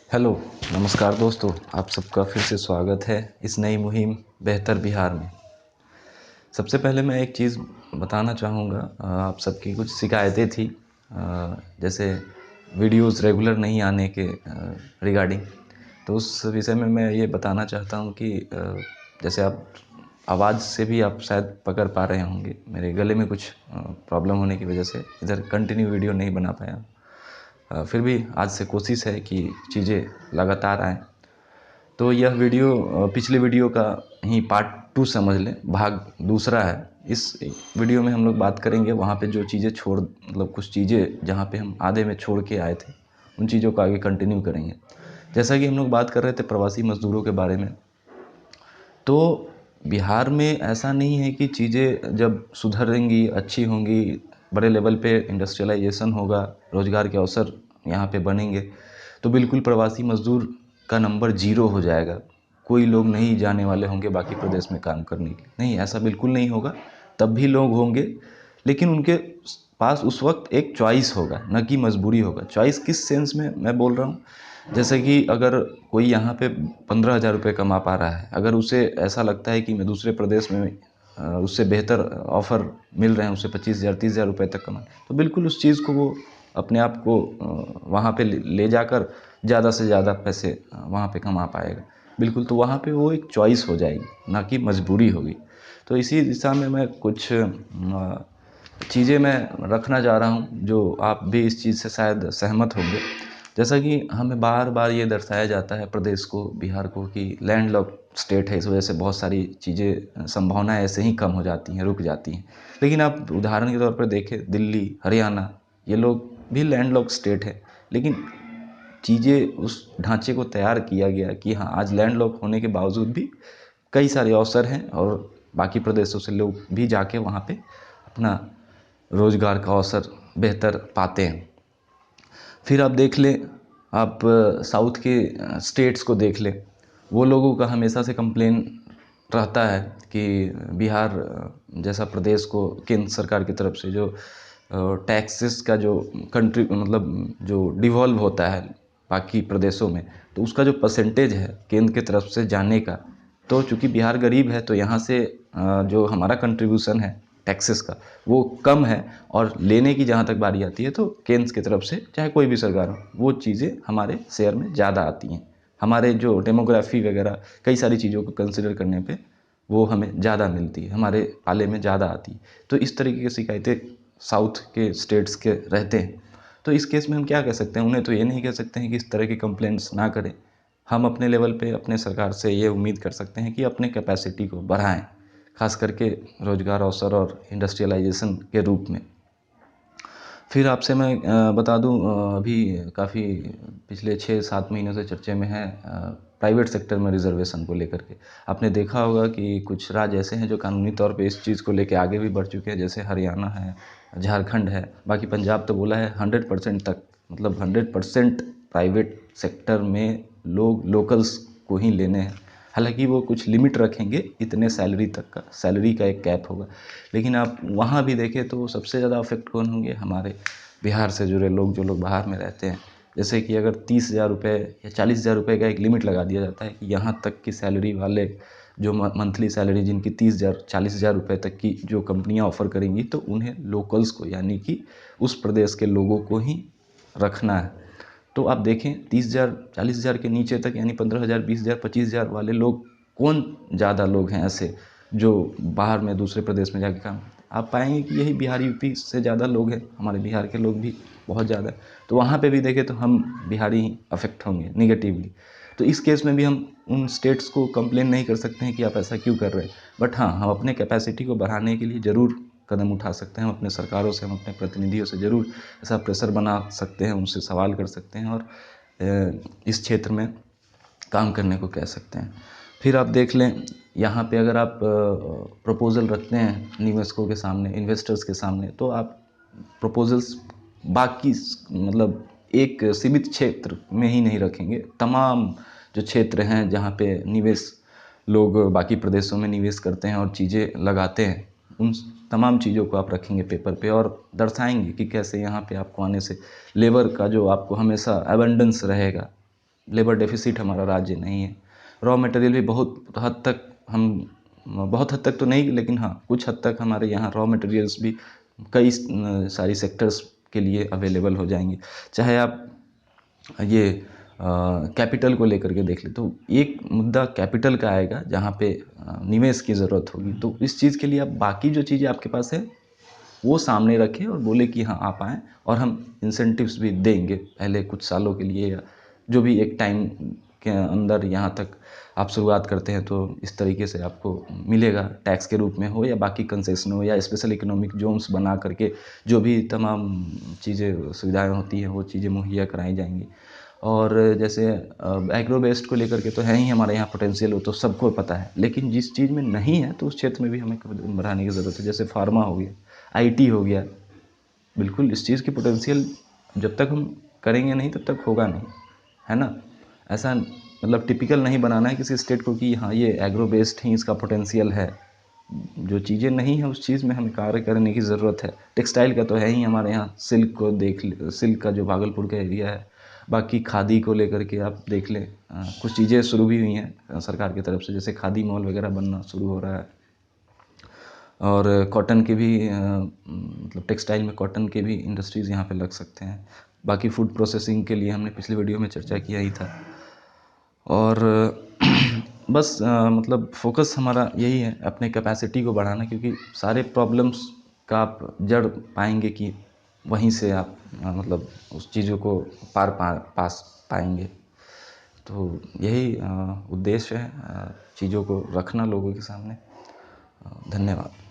Hello, नमस्कार दोस्तों। आप सबका फिर से स्वागत है इस नई मुहिम बेहतर बिहार में। सबसे पहले मैं एक चीज़ बताना चाहूँगा। आप सबकी कुछ शिकायतें थी, जैसे वीडियोस रेगुलर नहीं आने के रिगार्डिंग। तो उस विषय में मैं ये बताना चाहता हूँ कि जैसे आप आवाज़ से भी आप शायद पकड़ पा रहे होंगे, मेरे गले में कुछ प्रॉब्लम होने की वजह से इधर कंटिन्यू वीडियो नहीं बना पाया। फिर भी आज से कोशिश है कि चीज़ें लगातार आएँ। तो यह वीडियो पिछले वीडियो का ही पार्ट 2 समझ लें, भाग दूसरा है। इस वीडियो में हम लोग बात करेंगे वहाँ पे जो चीज़ें कुछ चीज़ें जहाँ पे हम आधे में छोड़ के आए थे, उन चीज़ों को आगे कंटिन्यू करेंगे। जैसा कि हम लोग बात कर रहे थे प्रवासी मज़दूरों के बारे में, तो बिहार में ऐसा नहीं है कि चीज़ें जब सुधरेंगी, अच्छी होंगी, बड़े लेवल पे इंडस्ट्रियलाइजेशन होगा, रोज़गार के अवसर यहाँ पे बनेंगे, तो बिल्कुल प्रवासी मज़दूर का नंबर ज़ीरो हो जाएगा। कोई लोग नहीं जाने वाले होंगे बाकी प्रदेश में काम करने के लिए। नहीं, ऐसा बिल्कुल नहीं होगा। तब भी लोग होंगे, लेकिन उनके पास उस वक्त एक चॉइस होगा, न कि मजबूरी होगा। चॉइस किस सेंस में मैं बोल रहा हूँ, जैसे कि अगर कोई यहाँ पे 15,000 रुपये कमा पा रहा है, अगर उसे ऐसा लगता है कि मैं दूसरे प्रदेश में उससे बेहतर ऑफ़र मिल रहे हैं, उसे 25,000 30,000 रुपये तक कमाए, तो बिल्कुल उस चीज़ को वो अपने आप को वहाँ पे ले जाकर ज़्यादा से ज़्यादा पैसे वहाँ पे कमा पाएगा। बिल्कुल, तो वहाँ पे वो एक चॉइस हो जाएगी, ना कि मजबूरी होगी। तो इसी दिशा में मैं कुछ चीज़ें मैं रखना चाह रहा हूँ, जो आप भी इस चीज़ से शायद सहमत होंगे। जैसा कि हमें बार बार ये दर्शाया जाता है प्रदेश को, बिहार को, कि लैंडलॉक्ड स्टेट है, इस वजह से बहुत सारी चीज़ें, संभावनाएं ऐसे ही कम हो जाती हैं, रुक जाती हैं। लेकिन आप उदाहरण के तौर पर देखें, दिल्ली, हरियाणा, ये लोग भी लैंडलॉक्ड स्टेट है, लेकिन चीज़ें उस ढांचे को तैयार किया गया कि हाँ, आज लैंडलॉक होने के बावजूद भी कई सारे अवसर हैं और बाकी प्रदेशों से लोग भी जाके वहाँ पे अपना रोज़गार का अवसर बेहतर पाते हैं। फिर आप देख लें, आप साउथ के स्टेट्स को देख लें, वो लोगों का हमेशा से कंप्लेन रहता है कि बिहार जैसा प्रदेश को केंद्र सरकार की तरफ से जो टैक्सेस का जो जो डिवॉल्व होता है बाकी प्रदेशों में, तो उसका जो परसेंटेज है केंद्र की तरफ से जाने का, तो चूँकि बिहार गरीब है, तो यहाँ से जो हमारा कंट्रीब्यूशन है टैक्सेस का, वो कम है। और लेने की जहाँ तक बारी आती है, तो केंद्र की तरफ से चाहे कोई भी सरकार हो, वो चीज़ें हमारे शेयर में ज़्यादा आती हैं। हमारे जो डेमोग्राफी वगैरह कई सारी चीज़ों को कंसिडर करने पे वो हमें ज़्यादा मिलती है, हमारे पाले में ज़्यादा आती है। तो इस तरीके की शिकायतें साउथ के स्टेट्स के रहते हैं। तो इस केस में हम क्या कह सकते हैं, उन्हें तो ये नहीं कह सकते हैं कि इस तरह की कंप्लेंट्स ना करें। हम अपने लेवल पे अपने सरकार से ये उम्मीद कर सकते हैं कि अपने कैपेसिटी को बढ़ाएं, खास करके रोज़गार अवसर और इंडस्ट्रियलाइजेशन के रूप में। फिर आपसे मैं बता दूं, अभी काफ़ी पिछले 6-7 महीनों से चर्चे में है प्राइवेट सेक्टर में रिजर्वेशन को लेकर के। आपने देखा होगा कि कुछ राज्य ऐसे हैं जो कानूनी तौर पे इस चीज़ को लेके आगे भी बढ़ चुके हैं, जैसे हरियाणा है, झारखंड है, बाकी पंजाब तो बोला है 100% तक, मतलब 100% प्राइवेट सेक्टर में लोग लोकल्स को ही लेने हैं। हालांकि वो कुछ लिमिट रखेंगे, इतने सैलरी तक का, सैलरी का एक कैप होगा। लेकिन आप वहाँ भी देखें तो सबसे ज़्यादा अफेक्ट कौन होंगे, हमारे बिहार से जुड़े लोग, जो लोग बाहर में रहते हैं। जैसे कि अगर 30,000 रुपये या 40,000 रुपये का एक लिमिट लगा दिया जाता है कि यहाँ तक की सैलरी वाले, जो मंथली सैलरी जिनकी 30,000 40,000 रुपये तक की जो कंपनियाँ ऑफ़र करेंगी, तो उन्हें लोकल्स को, यानी कि उस प्रदेश के लोगों को ही रखना है। तो आप देखें 30,000 40,000 के नीचे तक, यानी 15,000 20,000 25,000 वाले लोग, कौन ज़्यादा लोग हैं ऐसे जो बाहर में दूसरे प्रदेश में जाके काम। आप पाएंगे कि यही बिहार यूपी से ज़्यादा लोग हैं, हमारे बिहार के लोग भी बहुत ज़्यादा हैं। तो वहाँ पे भी देखें तो हम बिहारी ही अफेक्ट होंगे निगेटिवली। तो इस केस में भी हम उन स्टेट्स को कंप्लेन नहीं कर सकते हैं कि आप ऐसा क्यों कर रहे हैं। बट हाँ, हम अपने कैपेसिटी को बढ़ाने के लिए ज़रूर कदम उठा सकते हैं। हम अपने सरकारों से, हम अपने प्रतिनिधियों से ज़रूर ऐसा प्रेशर बना सकते हैं, उनसे सवाल कर सकते हैं और इस क्षेत्र में काम करने को कह सकते हैं। फिर आप देख लें, यहाँ पे अगर आप प्रपोज़ल रखते हैं निवेशकों के सामने, इन्वेस्टर्स के सामने, तो आप प्रपोज़ल्स बाकी मतलब एक सीमित क्षेत्र में ही नहीं रखेंगे। तमाम जो क्षेत्र हैं जहाँ पे निवेश लोग बाकी प्रदेशों में निवेश करते हैं और चीज़ें लगाते हैं, उन तमाम चीज़ों को आप रखेंगे पेपर पे और दर्शाएंगे कि कैसे यहाँ पे आपको आने से लेबर का जो आपको हमेशा एबंडेंस रहेगा, लेबर डेफिसिट हमारा राज्य नहीं है। रॉ मटेरियल भी बहुत हद तक तो नहीं, लेकिन हाँ कुछ हद तक हमारे यहाँ रॉ मटेरियल्स भी कई सारी सेक्टर्स के लिए अवेलेबल हो जाएंगे। चाहे आप ये कैपिटल को लेकर के देख ले, तो एक मुद्दा कैपिटल का आएगा जहाँ पे निवेश की ज़रूरत होगी। तो इस चीज़ के लिए आप बाकी जो चीज़ें आपके पास है वो सामने रखें और बोले कि हाँ आप आएँ और हम इंसेंटिव्स भी देंगे पहले कुछ सालों के लिए, या जो भी एक टाइम के अंदर यहाँ तक आप शुरुआत करते हैं तो इस तरीके से आपको मिलेगा, टैक्स के रूप में हो या बाकी कंसेशन हो या स्पेशल इकोनॉमिक जोन्स बना करके जो भी तमाम चीज़ें सुविधाएं होती हैं वो चीज़ें मुहैया कराई जाएंगी। और जैसे एग्रो बेस्ड को लेकर के तो है ही हमारे यहाँ पोटेंशियल, वो तो सबको पता है, लेकिन जिस चीज़ में नहीं है तो उस क्षेत्र में भी हमें बढ़ाने की ज़रूरत है। जैसे फार्मा हो गया, आईटी हो गया, बिल्कुल इस चीज़ की पोटेंशियल जब तक हम करेंगे नहीं तब तक होगा नहीं, है ना। ऐसा मतलब टिपिकल नहीं बनाना है किसी स्टेट को कि हाँ ये एग्रो बेस्ड ही इसका पोटेंशियल है। जो चीज़ें नहीं है उस चीज़ में हमें कार्य करने की ज़रूरत है। टेक्सटाइल का तो है ही हमारे यहाँ, सिल्क को देख ले, सिल्क का जो भागलपुर का एरिया है, बाकी खादी को लेकर के आप देख लें, कुछ चीज़ें शुरू भी हुई हैं सरकार की तरफ से, जैसे खादी मॉल वगैरह बनना शुरू हो रहा है। और कॉटन के भी मतलब टेक्सटाइल में कॉटन के भी इंडस्ट्रीज़ यहाँ पे लग सकते हैं। बाकी फूड प्रोसेसिंग के लिए हमने पिछले वीडियो में चर्चा किया ही था। और बस मतलब फोकस हमारा यही है अपने कैपेसिटी को बढ़ाना, क्योंकि सारे प्रॉब्लम्स का आप जड़ पाएंगे कि वहीं से आप मतलब उस चीज़ों को पास पाएंगे। तो यही उद्देश्य है, चीज़ों को रखना लोगों के सामने। धन्यवाद।